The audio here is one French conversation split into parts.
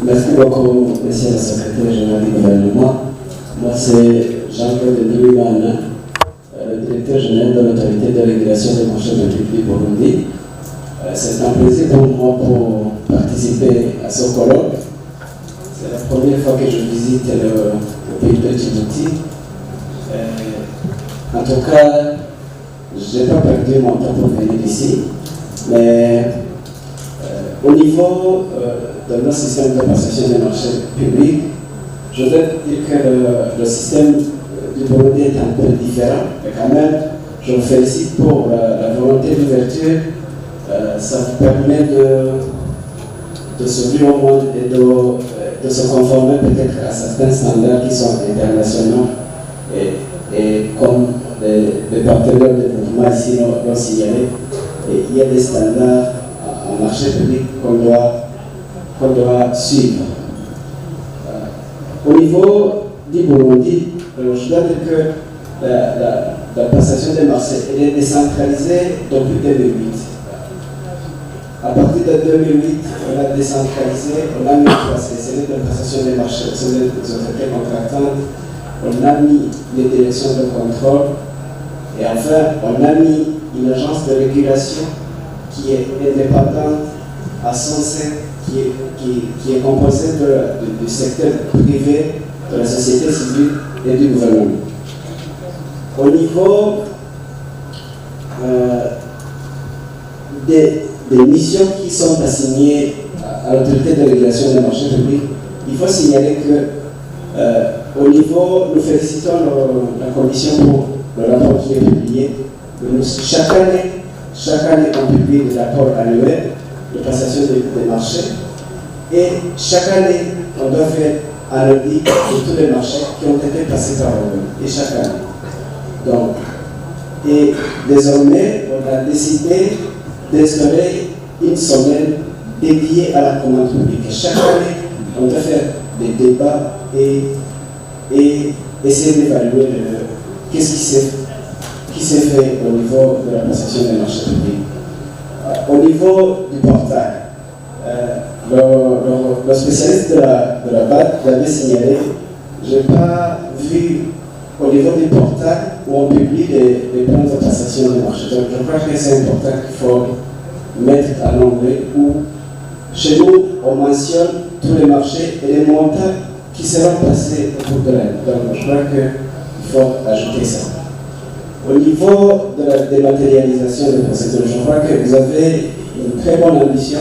Merci beaucoup, monsieur le secrétaire général du gouvernement. Moi, c'est Jean-Claude Ndouimana, le directeur général de l'autorité de régulation des marchés publics du Burundi. C'est un plaisir pour moi pour participer à ce colloque. C'est la première fois que je visite le pays de Djibouti. En tout cas, je n'ai pas perdu mon temps pour venir ici, mais au niveau de notre système de passation des marchés publics, je voudrais dire que le système du Burundi est un peu différent, mais quand même, je vous félicite pour la volonté d'ouverture. Ça vous permet de s'ouvrir au monde et de se conformer peut-être à certains standards qui sont internationaux et comme les partenaires de développement ici l'ont signalé, il y a des standards en marché public qu'on doit suivre. Au niveau du Burundi, je dois dire que la passation des marchés elle est décentralisée depuis 2008. À partir de 2008, on a décentralisé, on a mis en place les cellules de passation des marchés, les cellules des autorités contractantes, on a mis les directions de contrôle et enfin, on a mis une agence de régulation qui est indépendante à 107, qui est composée du secteur privé, de la société civile et du gouvernement. Au niveau des missions qui sont assignées à l'autorité de régulation des marchés publics, il faut signaler que au niveau, nous félicitons la commission pour le rapport qui est publié. Chaque année, on publie le rapport annuel de passation des marchés et chaque année, on doit faire un audit de tous les marchés qui ont été passés par eux, et chaque année. Donc, et désormais, on a décidé d'instaurer une semaine dédiée à la commande publique. Chaque année, on doit faire des débats et essayer d'évaluer qu'est-ce qui s'est fait au niveau de la passation des marchés publics. Au niveau du portail, le spécialiste de la BAD l'avait signalé, je n'ai pas vu au niveau du portail où on publie les plans de passation des marchés. Donc je crois que c'est important qu'il faut mettre à l'onglet où chez nous on mentionne tous les marchés et les montants qui seront passés au cours de l'année. Donc je crois qu'il faut ajouter ça. Au niveau de la dématérialisation des procédures, je crois que vous avez une très bonne ambition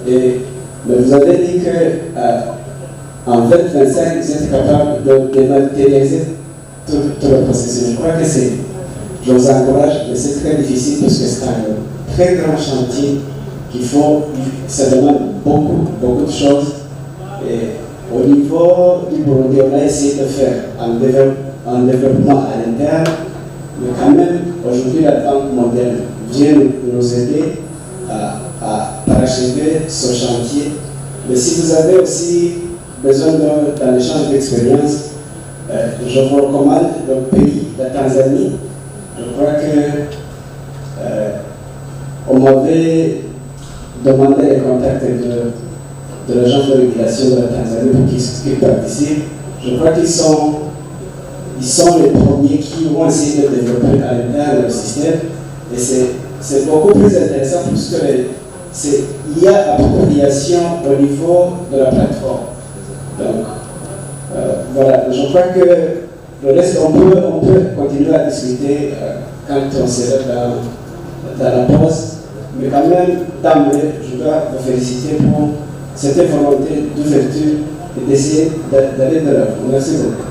mais vous avez dit qu'en 2025, vous êtes capable de dématérialiser tout le processus. Je crois que je vous encourage, mais c'est très difficile parce que c'est un très grand chantier ça demande beaucoup de choses. Et au niveau du Burundi, on a essayé de faire un développement à l'interne, mais quand même, aujourd'hui, la Banque mondiale vient nous aider à parachever ce chantier. Mais si vous avez aussi besoin d'un échange d'expérience, je vous recommande le pays, la Tanzanie. Je crois que on m'avait demandé les contacts de l'agence de régulation de la Tanzanie pour qu'ils participent. Je crois qu'ils sont les premiers qui vont essayer de développer à l'intérieur le système. Et c'est beaucoup plus intéressant puisqu'il y a appropriation au niveau de la plateforme. Donc, voilà, je crois que le reste, on peut continuer à discuter quand on sera dans la pause. Mais quand même, d'emblée, je dois vous féliciter pour cette volonté d'ouverture et d'essayer d'aller de l'avant. Merci beaucoup.